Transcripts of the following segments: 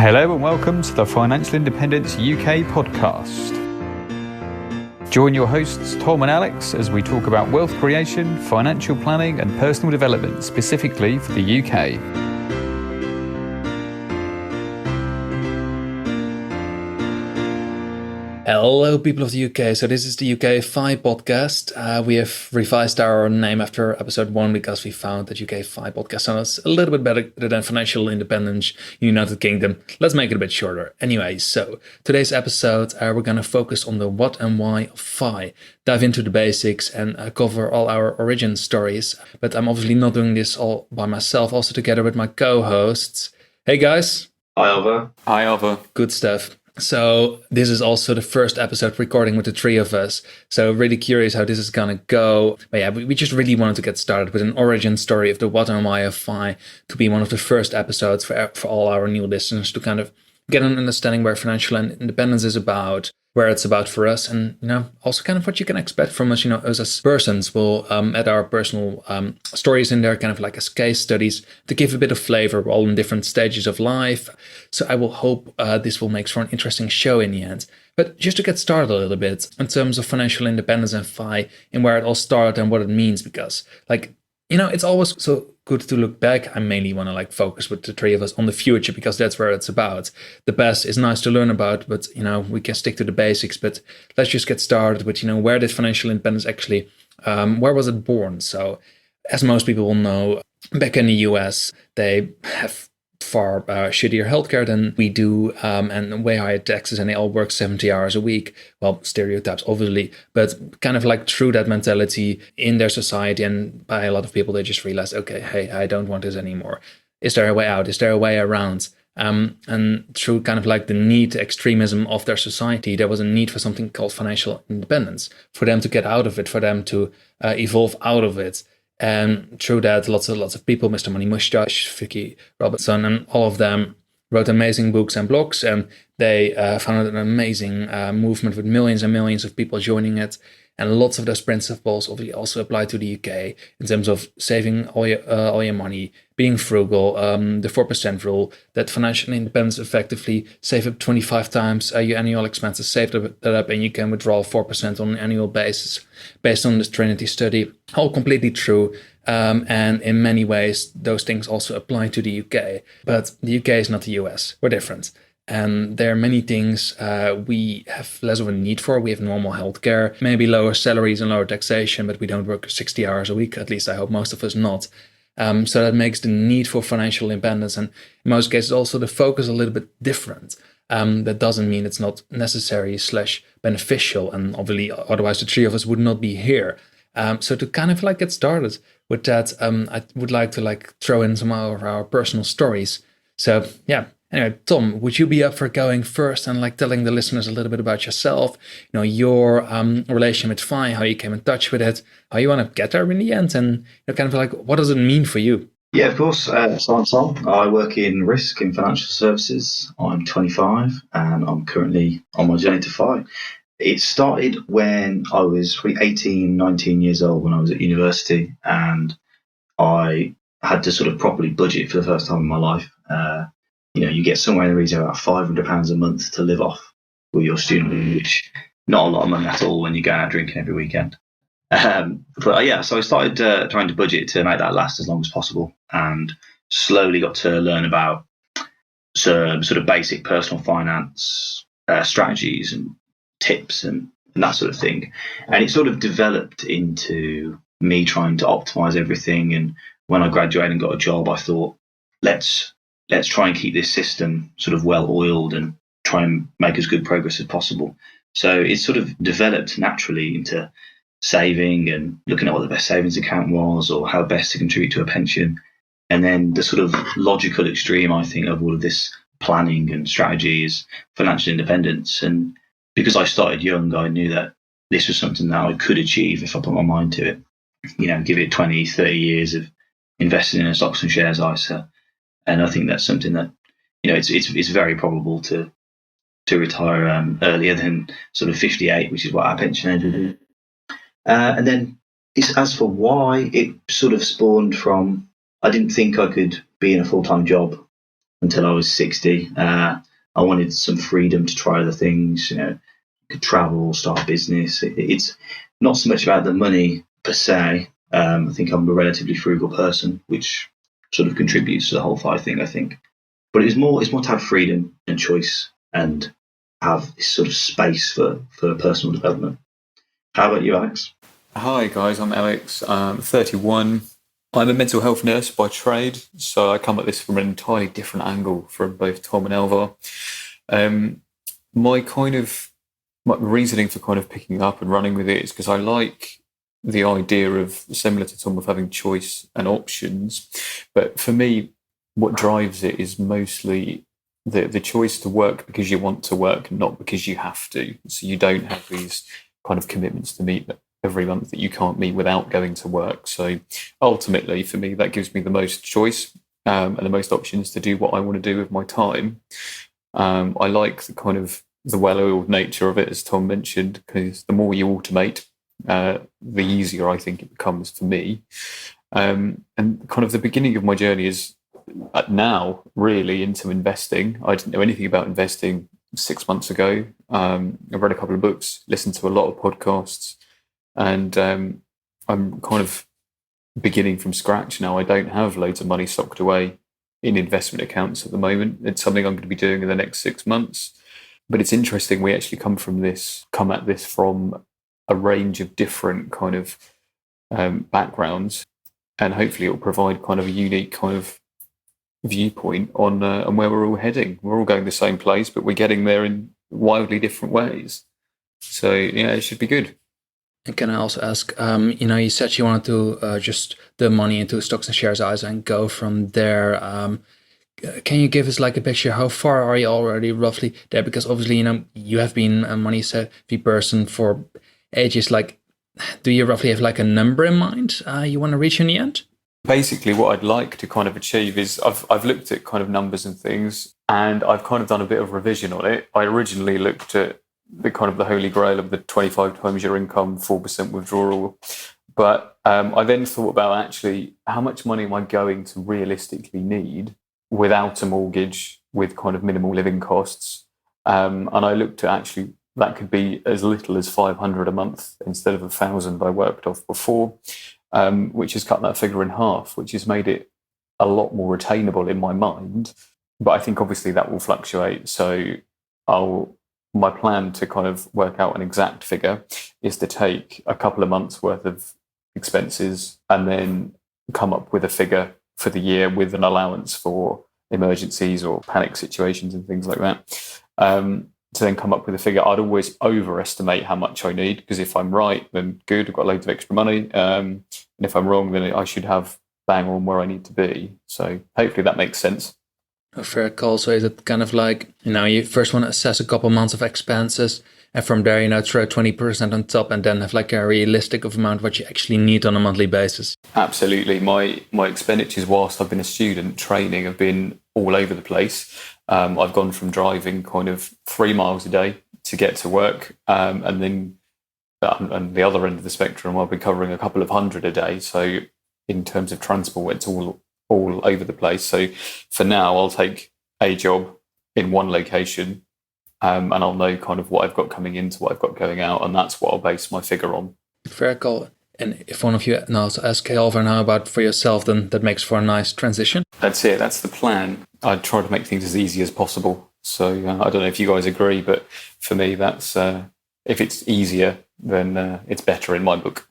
Hello and welcome to the Financial Independence UK podcast. Join your hosts Tom and Alex as we talk about wealth creation, financial planning and personal development specifically for the UK. Hello, people of the UK. So this is the UK FI podcast. We have revised our name after episode 1 because we found that UK FI podcast sounds a little bit better than Financial Independence United Kingdom. Let's make it a bit shorter. Anyway, so today's episode, we're going to focus on the what and why of FI, dive into the basics and cover all our origin stories. But I'm obviously not doing this all by myself, also together with my co-hosts. Hey guys. Hi, Alva. Hi, Alva. Good stuff. So this is also the first episode recording with the three of us. So really curious how this is going to go. But yeah, we just really wanted to get started with an origin story of the what and why of FI to be one of the first episodes for all our new listeners to kind of get an understanding where financial independence is about, where it's about for us, and also kind of what you can expect from us. Us as persons will add our personal stories in there, kind of like as case studies to give a bit of flavor. We're all in different stages of life, so I will hope this will make for an interesting show in the end. But just to get started a little bit in terms of financial independence and FI and where it all started and what it means, because it's always so good to look back. I mainly want to focus with the three of us on the future because that's where it's about. The past is nice to learn about, but we can stick to the basics. But let's just get started with where did financial independence actually, where was it born? So as most people will know, back in the US, they have far shittier healthcare than we do, and way higher taxes, and they all work 70 hours a week. Well, stereotypes, obviously, but kind of through that mentality in their society and by a lot of people, they just realized, okay, hey, I don't want this anymore. Is there a way out? Is there a way around? And through kind of the need, extremism of their society, there was a need for something called financial independence, for them to get out of it, for them to evolve out of it. And through that, lots of people, Mr. Money Mustache, Vicky Robertson, and all of them wrote amazing books and blogs, and they founded an amazing movement with millions and millions of people joining it. And lots of those principles obviously also apply to the UK in terms of saving all your money, being frugal, the 4% rule, that financial independence effectively save up 25 times your annual expenses, save that up, and you can withdraw 4% on an annual basis based on this Trinity study. All completely true. And in many ways, those things also apply to the UK. But the UK is not the US. We're different. And there are many things we have less of a need for. We have normal healthcare, maybe lower salaries and lower taxation, but we don't work 60 hours a week. At least I hope most of us not. So that makes the need for financial independence, and in most cases also the focus, a little bit different. That doesn't mean it's not necessary / beneficial, and obviously otherwise the three of us would not be here. So to kind of get started with that, I would like to throw in some of our personal stories. So yeah. Anyway, Tom, would you be up for going first and telling the listeners a little bit about yourself, your relation with FI, how you came in touch with it, how you want to get there in the end, and kind of what does it mean for you? Yeah, of course. So I'm Tom. I work in risk in financial services. I'm 25 and I'm currently on my journey to FI. It started when I was 18, 19 years old when I was at university, and I had to sort of properly budget for the first time in my life. You get somewhere in the region of about £500 a month to live off with your student loan, which not a lot of money at all when you go out drinking every weekend. So I started trying to budget to make that last as long as possible, and slowly got to learn about some sort of basic personal finance strategies and tips and that sort of thing. And it sort of developed into me trying to optimize everything. And when I graduated and got a job, I thought, let's try and keep this system sort of well oiled and try and make as good progress as possible. So it sort of developed naturally into saving and looking at what the best savings account was or how best to contribute to a pension. And then the sort of logical extreme, I think, of all of this planning and strategy is financial independence. And because I started young, I knew that this was something that I could achieve if I put my mind to it. Give it 20, 30 years of investing in a stocks and shares ISA. And I think that's something that, it's very probable to retire earlier than sort of 58, which is what our pension age will do. And then as for why, it sort of spawned from, I didn't think I could be in a full-time job until I was 60. I wanted some freedom to try other things, could travel, start a business. It's not so much about the money per se. I think I'm a relatively frugal person, which sort of contributes to the whole FI thing, I think. But it's more to have freedom and choice and have this sort of space for personal development. How about you, Alex? Hi guys, I'm Alex. I'm 31. I'm a mental health nurse by trade, so I come at this from an entirely different angle from both Tom and Elvar. My reasoning for kind of picking up and running with it is because I like the idea of, similar to Tom, of having choice and options. But for me, what drives it is mostly the choice to work because you want to work, not because you have to. So you don't have these kind of commitments to meet every month that you can't meet without going to work. So ultimately, for me, that gives me the most choice and the most options to do what I want to do with my time. I like the well-oiled nature of it, as Tom mentioned, because the more you automate, the easier I think it becomes for me. And kind of the beginning of my journey is now really into investing. I didn't know anything about investing 6 months ago. I've read a couple of books, listened to a lot of podcasts, and I'm kind of beginning from scratch now. I don't have loads of money socked away in investment accounts at the moment. It's something I'm going to be doing in the next 6 months. But it's interesting, we actually come at this from a range of different kind of backgrounds, and hopefully it will provide kind of a unique kind of viewpoint on where we're all heading. We're all going the same place, but we're getting there in wildly different ways. So yeah, it should be good. And can I also ask, you said you wanted to just the money into stocks and shares and go from there. Can you give us like a picture? How far are you already roughly there? Because obviously, you have been a money savvy person for ages. Like, do you roughly have like a number in mind you want to reach in the end? Basically, what I'd like to kind of achieve is I've looked at kind of numbers and things, and I've kind of done a bit of revision on it. I originally looked at the kind of the holy grail of the 25 times your income, 4% withdrawal. But I then thought about actually how much money am I going to realistically need without a mortgage, with kind of minimal living costs. And I looked at actually that could be as little as 500 a month instead of 1,000 I worked off before, which has cut that figure in half, which has made it a lot more attainable in my mind. But I think obviously that will fluctuate. So my plan to kind of work out an exact figure is to take a couple of months worth of expenses and then come up with a figure for the year with an allowance for emergencies or panic situations and things like that. To then come up with a figure, I'd always overestimate how much I need, because if I'm right, then good, I've got loads of extra money. And if I'm wrong, then I should have bang on where I need to be. So hopefully that makes sense. A fair call. So is it kind of like, you first want to assess a couple months of expenses, and from there, throw 20% on top, and then have like a realistic amount what you actually need on a monthly basis? Absolutely. My expenditures whilst I've been a student training have been all over the place. I've gone from driving kind of 3 miles a day to get to work, and then on the other end of the spectrum, I'll be covering a couple of hundred a day. So in terms of transport, it's all over the place. So for now, I'll take a job in one location, and I'll know kind of what I've got coming into, what I've got going out, and that's what I'll base my figure on. Fair call. And if one of you now to ask Elvar now about for yourself, then that makes for a nice transition. That's it. That's the plan. I try to make things as easy as possible. So I don't know if you guys agree, but for me, that's if it's easier, then it's better in my book.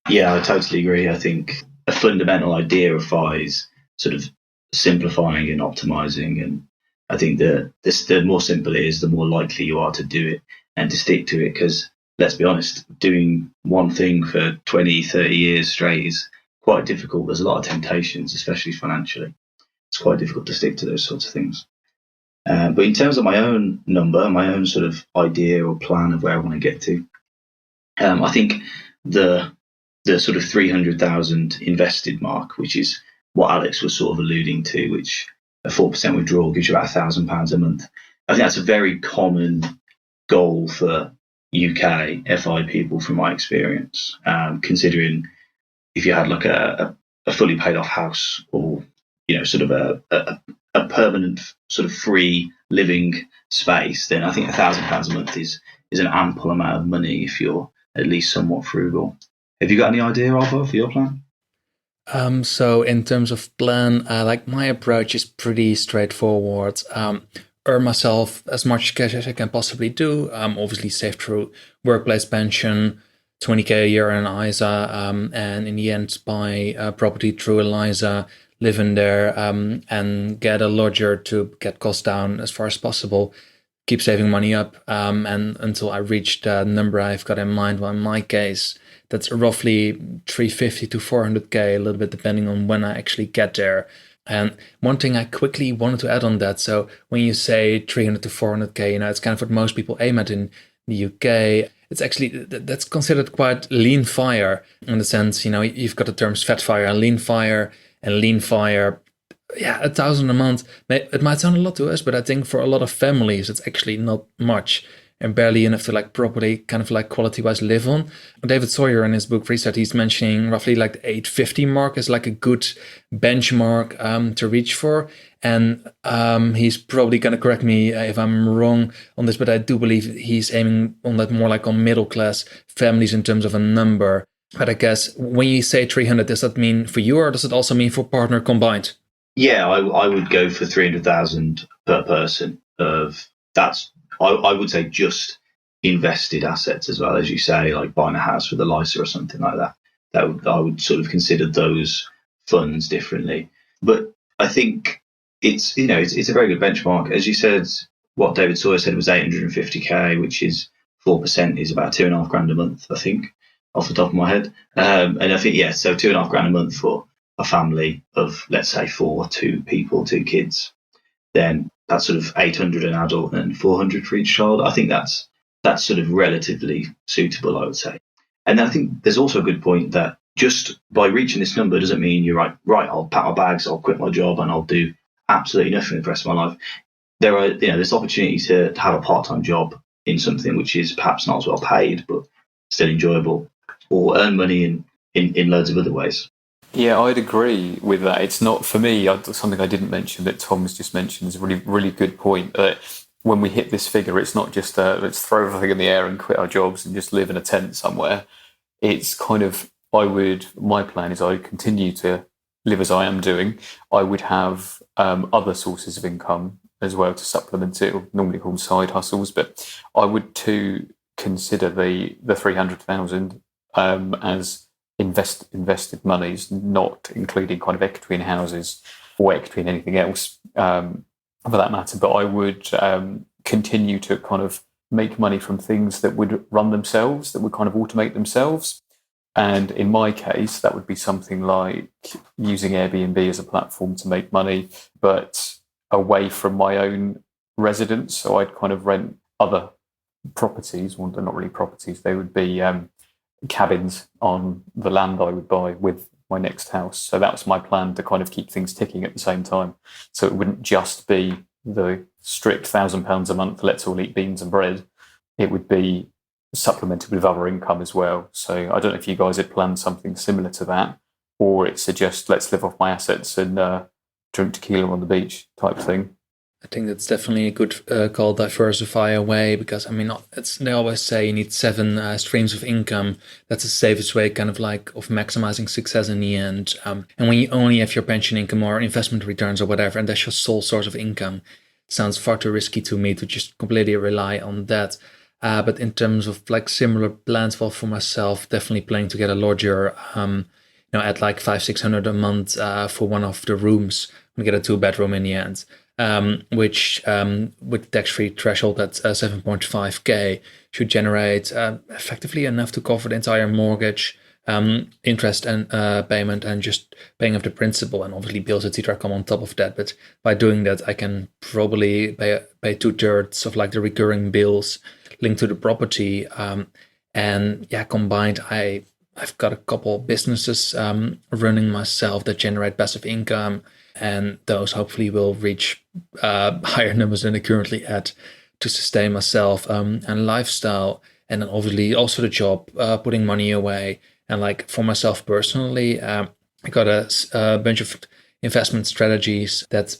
Yeah, I totally agree. I think a fundamental idea of FI is sort of simplifying and optimizing, and I think the more simple it is, the more likely you are to do it and to stick to it, because let's be honest, doing one thing for 20, 30 years straight is quite difficult. There's a lot of temptations, especially financially. It's quite difficult to stick to those sorts of things. But in terms of my own number, my own sort of idea or plan of where I want to get to, I think the sort of 300,000 invested mark, which is what Alex was sort of alluding to, which a 4% withdrawal gives you about £1,000 a month. I think that's a very common goal for UK FI people from my experience, considering if you had like a fully paid off house, or sort of a permanent sort of free living space, then I think £1,000 a month is an ample amount of money if you're at least somewhat frugal. Have you got any idea, Alva, for your plan? So in terms of plan, like my approach is pretty straightforward. Earn myself as much cash as I can possibly do. Obviously save through workplace pension, 20k a year in ISA, and in the end buy a property through ELISA, live in there, and get a lodger to get costs down as far as possible. Keep saving money up, and until I reach the number I've got in mind. Well, in my case, that's roughly 350 to 400k, a little bit depending on when I actually get there. And one thing I quickly wanted to add on that, so when you say 300 to 400k, it's kind of what most people aim at in the UK. It's actually, that's considered quite lean fire in the sense, you've got the terms fat fire and lean fire. And lean fire, yeah, 1,000 a month. It might sound a lot to us, but I think for a lot of families, it's actually not much and barely enough to properly kind of quality-wise live on. David Sawyer in his book Reset, he's mentioning roughly the 850 mark as a good benchmark to reach for. And he's probably going to correct me if I'm wrong on this, but I do believe he's aiming on that more on middle-class families in terms of a number. But I guess when you say 300, does that mean for you or does it also mean for partner combined? Yeah, I would go for 300,000 per person. I would say just invested assets as well, as you say, like buying a house with a LISA or something like that. I would sort of consider those funds differently. But I think it's a very good benchmark. As you said, what David Sawyer said was 850k, which is 4% is about £2,500 a month, I think, off the top of my head. And I think, so £2,500 a month for a family of, let's say, 2 people, 2 kids, then that's sort of 800 an adult and 400 for each child. I think that's sort of relatively suitable, I would say. And then I think there's also a good point that just by reaching this number doesn't mean you're right, I'll pack my bags, I'll quit my job and I'll do absolutely nothing for the rest of my life. There's opportunity to have a part-time job in something which is perhaps not as well paid, but still enjoyable, or earn money in loads of other ways. Yeah, I'd agree with that. It's not, for me, something I didn't mention that Tom's just mentioned is a really, really good point. That when we hit this figure, it's not just let's throw everything in the air and quit our jobs and just live in a tent somewhere. It's kind of, my plan is I would continue to live as I am doing. I would have other sources of income as well to supplement it, normally called side hustles, but I would too consider the 300,000 as invested monies, not including kind of equity in houses or equity in anything else for that matter. But I would continue to kind of make money from things that would run themselves, that would kind of automate themselves. And in my case, that would be something like using Airbnb as a platform to make money, but away from my own residence. So I'd kind of rent other properties, well, they're not really properties, they would be cabins on the land I would buy with my next house. So that was my plan, to kind of keep things ticking at the same time. So it wouldn't just be the strict £1,000 a month, let's all eat beans and bread. It would be supplemented with other income as well. So I don't know if you guys had planned something similar to that, or it's just let's live off my assets and drink tequila on the beach type thing. I think that's definitely a good call, diversify away, because they always say you need 7 streams of income. That's the safest way of maximizing success in the end. And when you only have your pension income or investment returns or whatever, and that's your sole source of income, it sounds far too risky to me to just completely rely on that. But in terms of similar plans, for myself, definitely planning to get a lodger, at $500-600 a month for one of the rooms. I'm gonna get a 2-bedroom in the end. Which with tax-free threshold at 7.5k should generate effectively enough to cover the entire mortgage, interest and payment, and just paying off the principal, and obviously bills, etc. come on top of that. But by doing that, I can probably pay 2/3 of the recurring bills linked to the property. And combined, I've got a couple of businesses running myself that generate passive income. And those hopefully will reach higher numbers than they currently at to sustain myself and lifestyle. And then obviously also the job, putting money away. And for myself personally, I got a bunch of investment strategies that,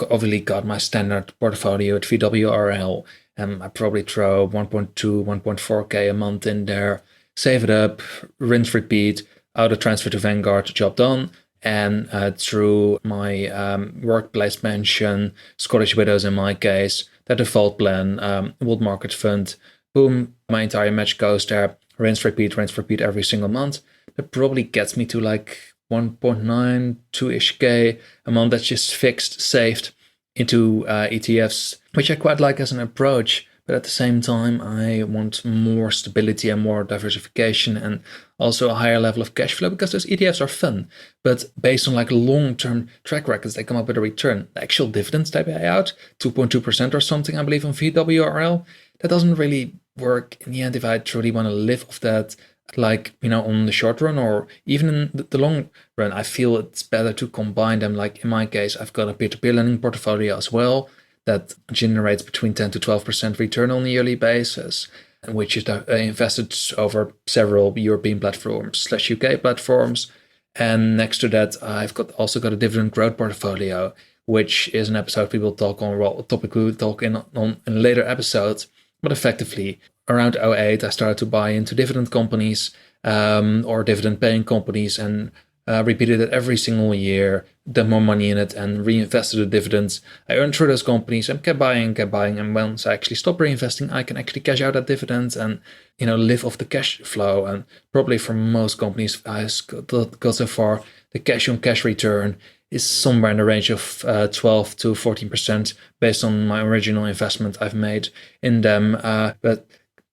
obviously got my standard portfolio at VWRL. I probably throw 1.2, 1.4K a month in there, save it up, rinse, repeat, auto transfer to Vanguard, job done. And through my workplace pension, Scottish Widows in my case, the default plan, World Market Fund, boom, my entire match goes there, rinse, repeat every single month. That probably gets me to like 1.9, 2-ish K a month. That's just fixed, saved into ETFs, which I quite like as an approach. But at the same time, I want more stability and more diversification and also a higher level of cash flow, because those ETFs are fun. But based on like long-term track records, they come up with a return. The actual dividends they pay out, 2.2% or something, I believe, on VWRL, that doesn't really work in the end if I truly want to live off that, like, on the short run or even in the long run. I feel it's better to combine them. Like in my case, I've got a peer-to-peer lending portfolio as well that generates between 10 to 12% return on a yearly basis, which is invested over several European platforms / UK platforms. And next to that, I've also got a dividend growth portfolio, which is an episode we will talk on, a topic we will talk on in later episodes. But effectively, around 2008, I started to buy into dividend companies or dividend paying companies, and repeated it every single year, dumped more money in it and reinvested the dividends I earned through those companies, and kept buying. And once I actually stopped reinvesting, I can actually cash out that dividends and, live off the cash flow. And probably for most companies I got so far, the cash on cash return is somewhere in the range of 12 to 14% based on my original investment I've made in them. But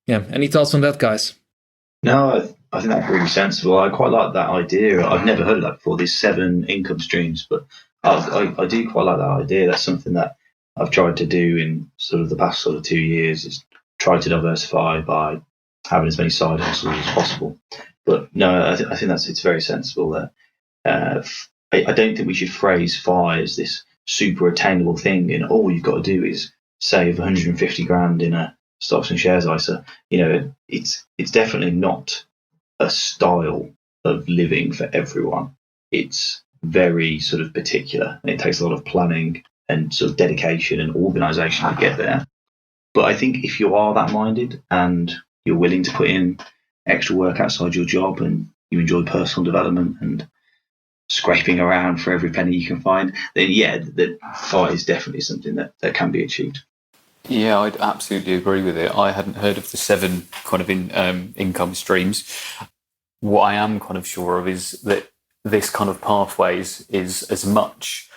yeah, any thoughts on that, guys? No, I think that's really sensible. I quite like that idea. I've never heard of that before, these 7 income streams, but I do quite like that idea. That's something that I've tried to do in sort of the past sort of 2 years, is try to diversify by having as many side hustles as possible. But no, I think it's very sensible that I don't think we should phrase FI as this super attainable thing, and all you've got to do is save 150 grand in a stocks and shares ISA. It's definitely not a style of living for everyone. It's very sort of particular, and it takes a lot of planning and sort of dedication and organisation to get there. But I think if you are that minded and you're willing to put in extra work outside your job, and you enjoy personal development and scraping around for every penny you can find, then the FI is definitely something that can be achieved. Yeah, I'd absolutely agree with it. I hadn't heard of the 7 kind of income streams. What I am kind of sure of is that this kind of pathways is as much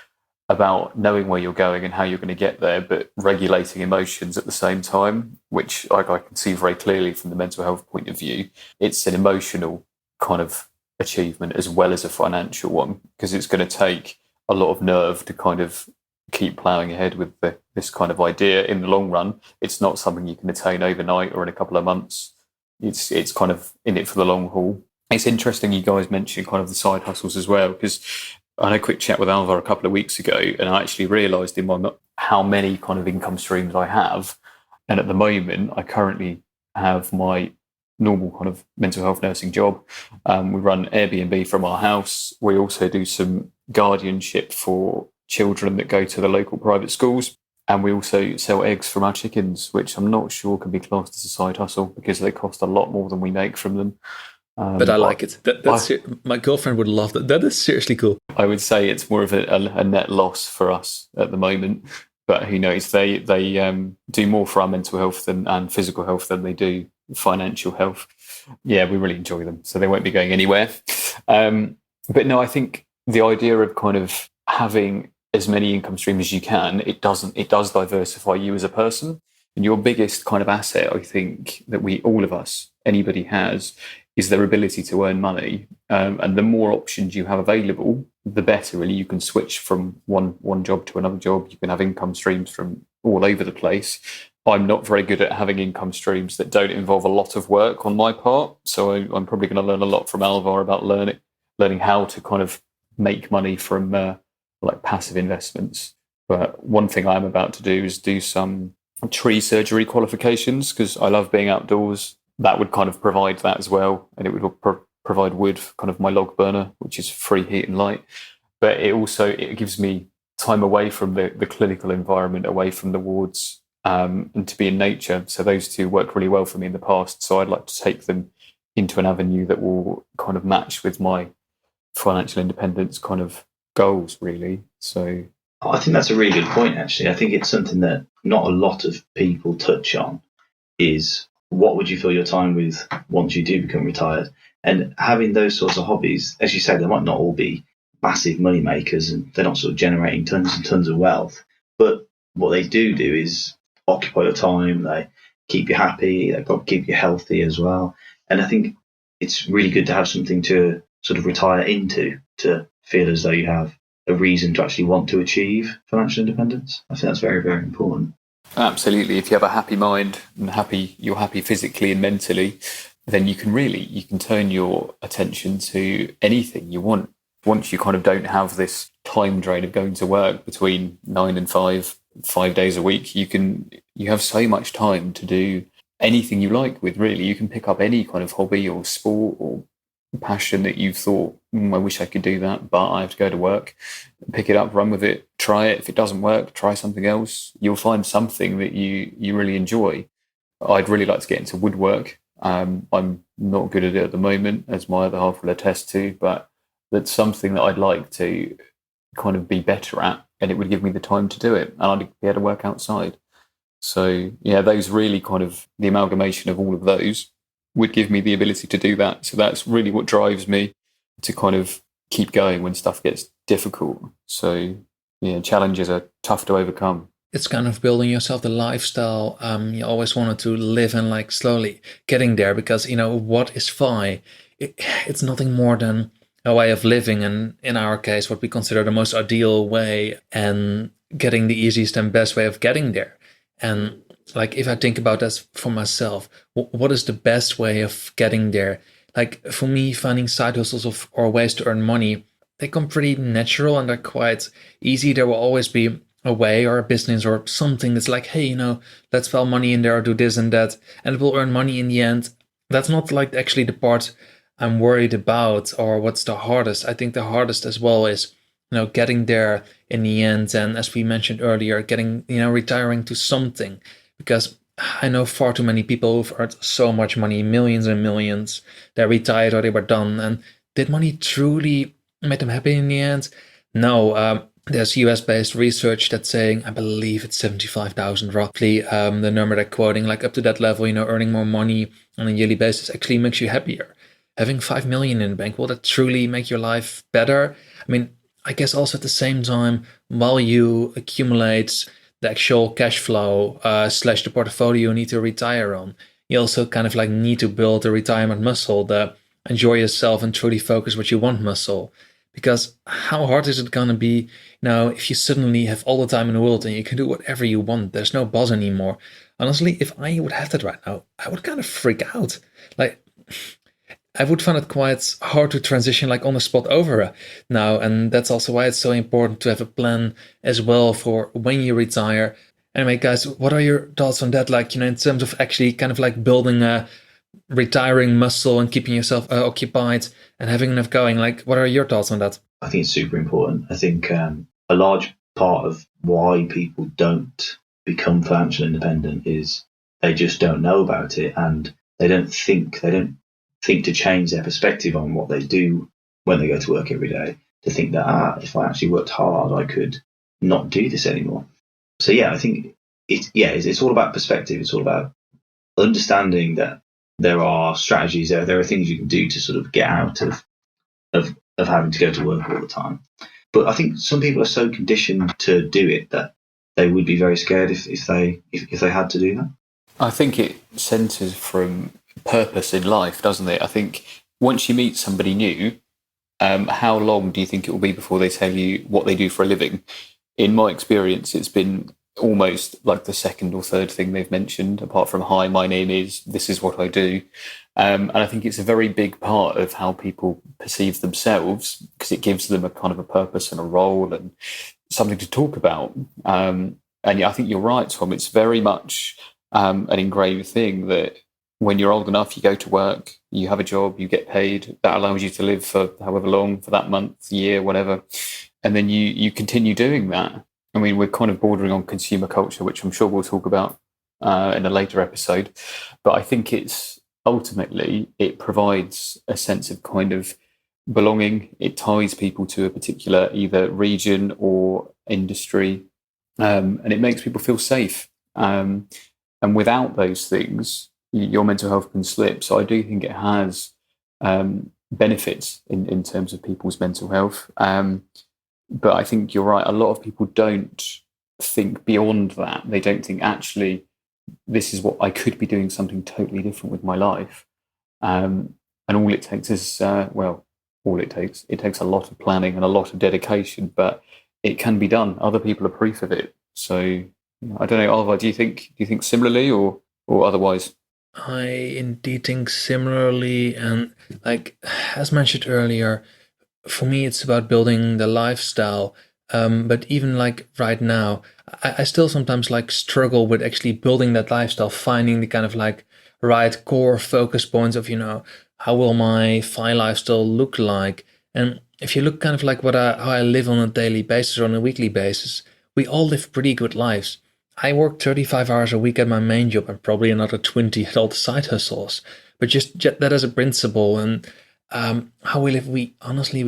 about knowing where you're going and how you're going to get there, but regulating emotions at the same time, which I can see very clearly from the mental health point of view. It's an emotional kind of achievement as well as a financial one, because it's going to take a lot of nerve to kind of keep ploughing ahead with this kind of idea in the long run. It's not something you can attain overnight or in a couple of months. It's kind of in it for the long haul. It's interesting you guys mentioned kind of the side hustles as well, because I had a quick chat with Alvar a couple of weeks ago, and I actually realised in how many kind of income streams I have. And at the moment, I currently have my normal kind of mental health nursing job. We run Airbnb from our house. We also do some guardianship for children that go to the local private schools. And we also sell eggs from our chickens, which I'm not sure can be classed as a side hustle because they cost a lot more than we make from them. But I like it. That's my girlfriend would love that. That is seriously cool. I would say it's more of a net loss for us at the moment. But who knows? They do more for our mental health and physical health than they do financial health. Yeah, we really enjoy them, so they won't be going anywhere. But no, I think the idea of kind of having as many income streams as you can, it does diversify you as a person. And your biggest kind of asset, I think, that anybody has, is their ability to earn money. And the more options you have available, the better. Really, you can switch from one job to another job. You can have income streams from all over the place. I'm not very good at having income streams that don't involve a lot of work on my part. So I'm probably going to learn a lot from Alvar about learning how to kind of make money from like passive investments. But one thing I'm about to do is do some tree surgery qualifications, because I love being outdoors. That would kind of provide that as well. And it would provide wood for kind of my log burner, which is free heat and light. but it gives me time away from the clinical environment, away from the wards, and to be in nature. So those two work really well for me in the past. So I'd like to take them into an avenue that will kind of match with my financial independence kind of goals, really. So I think that's a really good point, actually. I think it's something that not a lot of people touch on, is what would you fill your time with once you do become retired? And having those sorts of hobbies, as you say, they might not all be massive money makers and they're not sort of generating tons and tons of wealth. But what they do is occupy your time, they keep you happy, they probably keep you healthy as well. And I think it's really good to have something to sort of retire into, to feel as though you have a reason to actually want to achieve financial independence. I think that's very, very important. absolutely, if you have a happy mind and you're happy physically and mentally, then you can turn your attention to anything you want. Once you kind of don't have this time drain of going to work between 9 and 5 days a week, you have so much time to do anything you like with, really. You can pick up any kind of hobby or sport or passion that you've thought, I wish I could do that, but I have to go to work. Pick it up, run with it, try it. If it doesn't work, try something else. You'll find something that you really enjoy. I'd really like to get into woodwork. I'm not good at it at the moment, as my other half will attest to, but that's something that I'd like to kind of be better at, and it would give me the time to do it, and I'd be able to work outside. So yeah, those really kind of, the amalgamation of all of those would give me the ability to do that. So that's really what drives me to kind of keep going when stuff gets difficult. So yeah, challenges are tough to overcome. It's kind of building yourself the lifestyle you always wanted to live, and like slowly getting there, because what is FI? It's nothing more than a way of living, and in our case what we consider the most ideal way, and getting the easiest and best way of getting there. And like, if I think about that for myself, what is the best way of getting there? Like, for me, finding side hustles or ways to earn money, they come pretty natural and they're quite easy. There will always be a way or a business or something that's like, hey, let's file money in there or do this and that, and it will earn money in the end. That's not like actually the part I'm worried about, or what's the hardest. I think the hardest as well is, getting there in the end. And as we mentioned earlier, getting, retiring to something, because I know far too many people who've earned so much money, millions and millions. They're retired or they were done. And did money truly make them happy in the end? No. There's US-based research that's saying, I believe it's 75,000 roughly, the number they're quoting, like up to that level, earning more money on a yearly basis actually makes you happier. Having 5 million in the bank, will that truly make your life better? I mean, I guess also at the same time, while you accumulate the actual cash flow / the portfolio you need to retire on, you also kind of like need to build a retirement muscle, the enjoy yourself and truly focus what you want muscle. Because how hard is it going to be if you suddenly have all the time in the world and you can do whatever you want? There's no boss anymore. Honestly, if I would have that right now, I would kind of freak out. Like, I would find it quite hard to transition like on the spot over now. And that's also why it's so important to have a plan as well for when you retire. Anyway, guys, what are your thoughts on that? Like, in terms of actually kind of like building a retiring muscle and keeping yourself occupied and having enough going. Like, what are your thoughts on that? I think it's super important. I think a large part of why people don't become financial independent is they just don't know about it, and they don't think to change their perspective on what they do when they go to work every day, to think that if I actually worked hard, I could not do this anymore. So yeah, I think it's all about perspective. It's all about understanding that there are strategies, there are things you can do to sort of get out of having to go to work all the time. But I think some people are so conditioned to do it that they would be very scared if they had to do that. I think it centres from purpose in life, doesn't it? I think once you meet somebody new, how long do you think it will be before they tell you what they do for a living? In my experience, it's been almost like the second or third thing they've mentioned, apart from, hi, my name is, this is what I do. And I think it's a very big part of how people perceive themselves, because it gives them a kind of a purpose and a role and something to talk about. And yeah, I think you're right, Tom. It's very much an ingrained thing that when you're old enough, you go to work, you have a job, you get paid. That allows you to live for however long, for that month, year, whatever. and then you continue doing that. I mean, we're kind of bordering on consumer culture, which I'm sure we'll talk about in a later episode. But I think it's ultimately it provides a sense of kind of belonging. It ties people to a particular either region or industry, and it makes people feel safe. And without those things, your mental health can slip. So I do think it has benefits in terms of people's mental health. But I think you're right. A lot of people don't think beyond that. They don't think actually this is what I could be doing something totally different with my life. And all it takes is, it takes a lot of planning and a lot of dedication, but it can be done. Other people are proof of it. So I don't know, Alva, do you think similarly or otherwise? I indeed think similarly. And like, as mentioned earlier, for me, it's about building the lifestyle. But even like right now, I still sometimes like struggle with actually building that lifestyle, finding the kind of like right core focus points of, how will my FI lifestyle look like? And if you look kind of like how I live on a daily basis or on a weekly basis, we all live pretty good lives. I work 35 hours a week at my main job and probably another 20 at all the side hustles. But just that as a principle, and how we live, we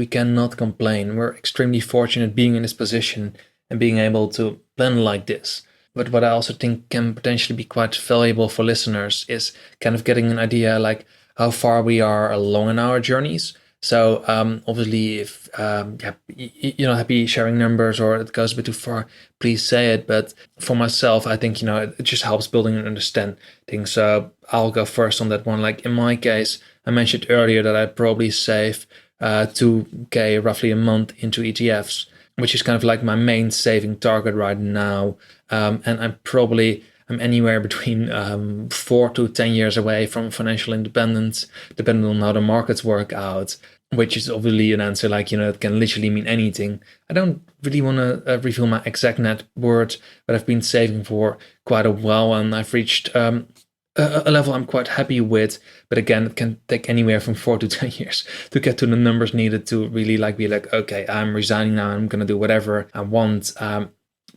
cannot complain. We're extremely fortunate being in this position and being able to plan like this. But what I also think can potentially be quite valuable for listeners is kind of getting an idea like how far we are along in our journeys. So obviously, if you're not happy sharing numbers or it goes a bit too far, please say it. But for myself, I think it just helps building and understanding. So I'll go first on that one. Like in my case, I mentioned earlier that I probably save 2K roughly a month into ETFs, which is kind of like my main saving target right now. And I'm anywhere between 4 to 10 years away from financial independence, depending on how the markets work out, which is obviously an answer like, it can literally mean anything. I don't really want to reveal my exact net worth, but I've been saving for quite a while and I've reached a level I'm quite happy with. But again, it can take anywhere from 4 to 10 years to get to the numbers needed to really be like, okay, I'm resigning now. I'm going to do whatever I want.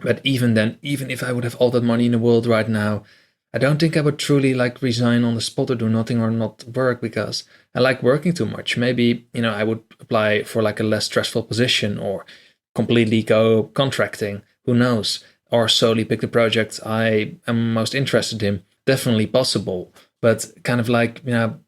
But even then, even if I would have all that money in the world right now, I don't think I would truly resign on the spot or do nothing or not work because I like working too much. Maybe, I would apply for a less stressful position or completely go contracting, who knows, or solely pick the project I am most interested in. Definitely possible, but kind of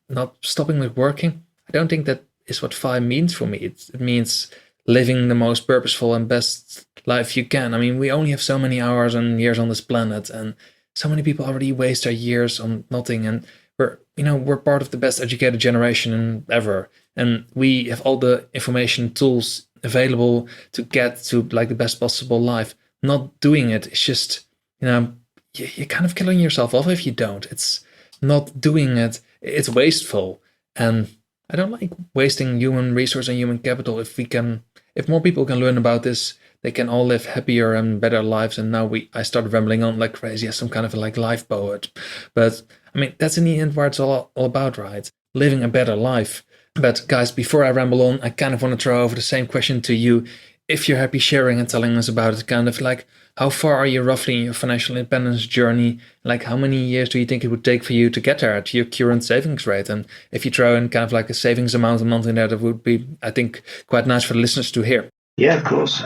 not stopping with working. I don't think that is what FI means for me. It means living the most purposeful and best life you can. I mean, we only have so many hours and years on this planet, and so many people already waste their years on nothing. And we're part of the best educated generation ever, and we have all the information tools available to get to the best possible life. Not doing it is just you're kind of killing yourself off if you don't. It's not doing it. It's wasteful, and I don't like wasting human resource and human capital. If more people can learn about this, they can all live happier and better lives. And now I start rambling on like crazy as some kind of life poet. But I mean, that's in the end where it's all about, right? Living a better life. But guys, before I ramble on, I kind of want to throw over the same question to you. If you're happy sharing and telling us about it, kind of how far are you roughly in your financial independence journey? How many years do you think it would take for you to get there at your current savings rate? And if you throw in kind of a savings amount a month in there, that would be, I think, quite nice for the listeners to hear. Yeah, of course.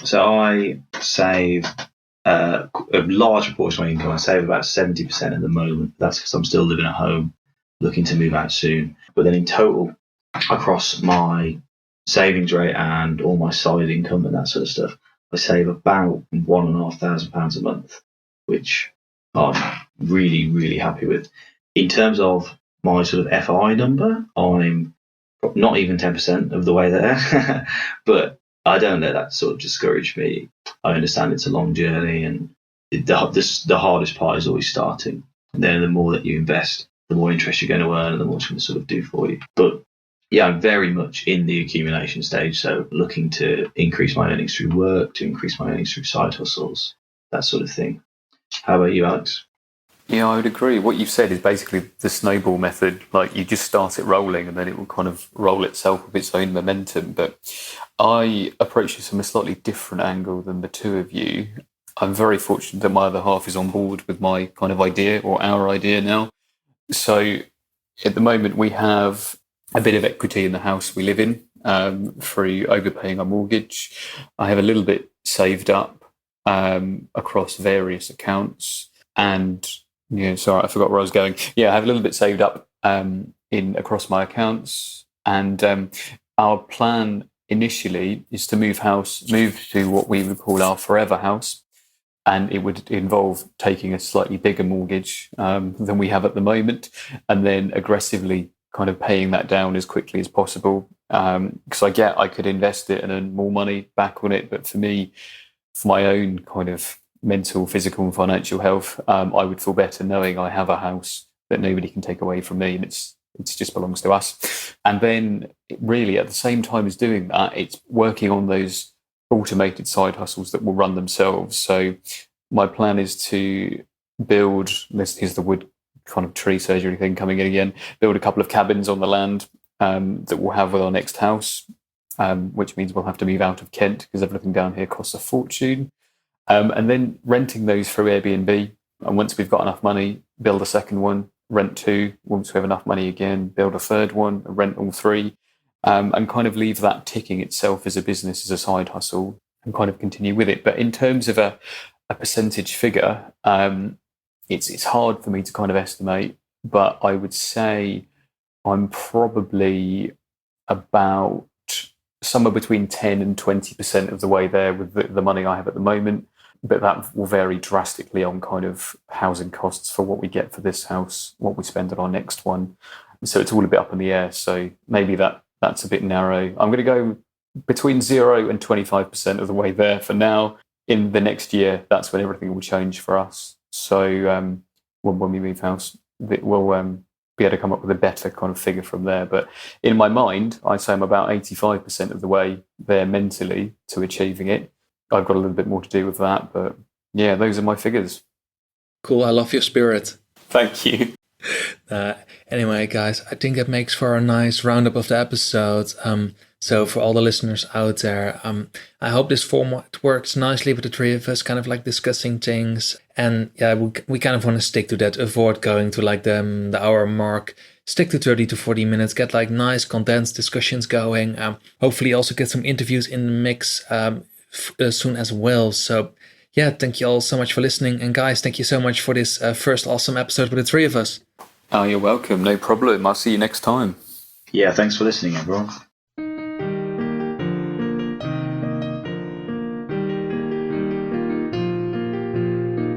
So I save a large proportion of my income. I save about 70% at the moment. That's because I'm still living at home, looking to move out soon. But then in total, across my savings rate and all my side income and that sort of stuff, I save about £1,500 a month, which I'm really, really happy with. In terms of my sort of FI number, I'm not even 10% of the way there, but I don't let that sort of discourage me. I understand it's a long journey, and the hardest part is always starting. And then the more that you invest, the more interest you're going to earn and the more it's going to sort of do for you. But yeah, I'm very much in the accumulation stage, so looking to increase my earnings through work, to increase my earnings through side hustles, that sort of thing. How about you, Alex? Yeah, I would agree. What you've said is basically the snowball method. Like, you just start it rolling and then it will kind of roll itself with its own momentum. But I approach this from a slightly different angle than the two of you. I'm very fortunate that my other half is on board with my kind of idea, or our idea now. So at the moment, we have a bit of equity in the house we live in through overpaying our mortgage. I have a little bit saved up across various accounts. And, sorry, I forgot where I was going. Yeah, I have a little bit saved up across my accounts. And our plan initially is to move to what we would call our forever house. And it would involve taking a slightly bigger mortgage than we have at the moment, and then aggressively kind of paying that down as quickly as possible. Because I could invest it and earn more money back on it. But for me, for my own kind of mental, physical, and financial health, I would feel better knowing I have a house that nobody can take away from me, and it just belongs to us. And then really at the same time as doing that, it's working on those automated side hustles that will run themselves. So my plan is to build, here's the wood kind of tree surgery thing coming in again, build a couple of cabins on the land that we'll have with our next house, which means we'll have to move out of Kent because everything down here costs a fortune. And then renting those through Airbnb. And once we've got enough money, build a second one, rent two. Once we have enough money again, build a third one, rent all three. And kind of leave that ticking itself as a business, as a side hustle, and kind of continue with it. But in terms of a percentage figure, it's hard for me to kind of estimate, but I would say I'm probably about somewhere between 10 and 20% of the way there with the money I have at the moment. But that will vary drastically on kind of housing costs for what we get for this house, what we spend on our next one. So it's all a bit up in the air. So maybe that's a bit narrow. I'm going to go between 0 and 25% of the way there for now. In the next year, that's when everything will change for us. So when we move house, we'll be able to come up with a better kind of figure from there. But in my mind, I'd say I'm about 85% of the way there mentally to achieving it. I've got a little bit more to do with that. But yeah, those are my figures. Cool. I love your spirit. Thank you. Anyway, guys, I think that makes for a nice roundup of the episode. So for all the listeners out there, I hope this format works nicely with the three of us, kind of like discussing things. And yeah, we kind of want to stick to that, avoid going to like the hour mark, stick to 30 to 40 minutes, get like nice condensed discussions going. Hopefully also get some interviews in the mix soon as well. So yeah, thank you all so much for listening. And guys, thank you so much for this first awesome episode with the three of us. Oh, you're welcome. No problem. I'll see you next time. Yeah, thanks for listening, everyone.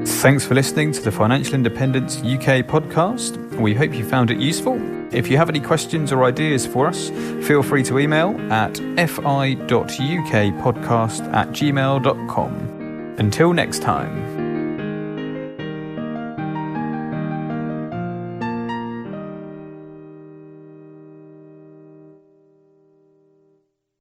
Thanks for listening to the Financial Independence UK podcast. We hope you found it useful. If you have any questions or ideas for us, feel free to email at fi.ukpodcast@gmail.com. Until next time.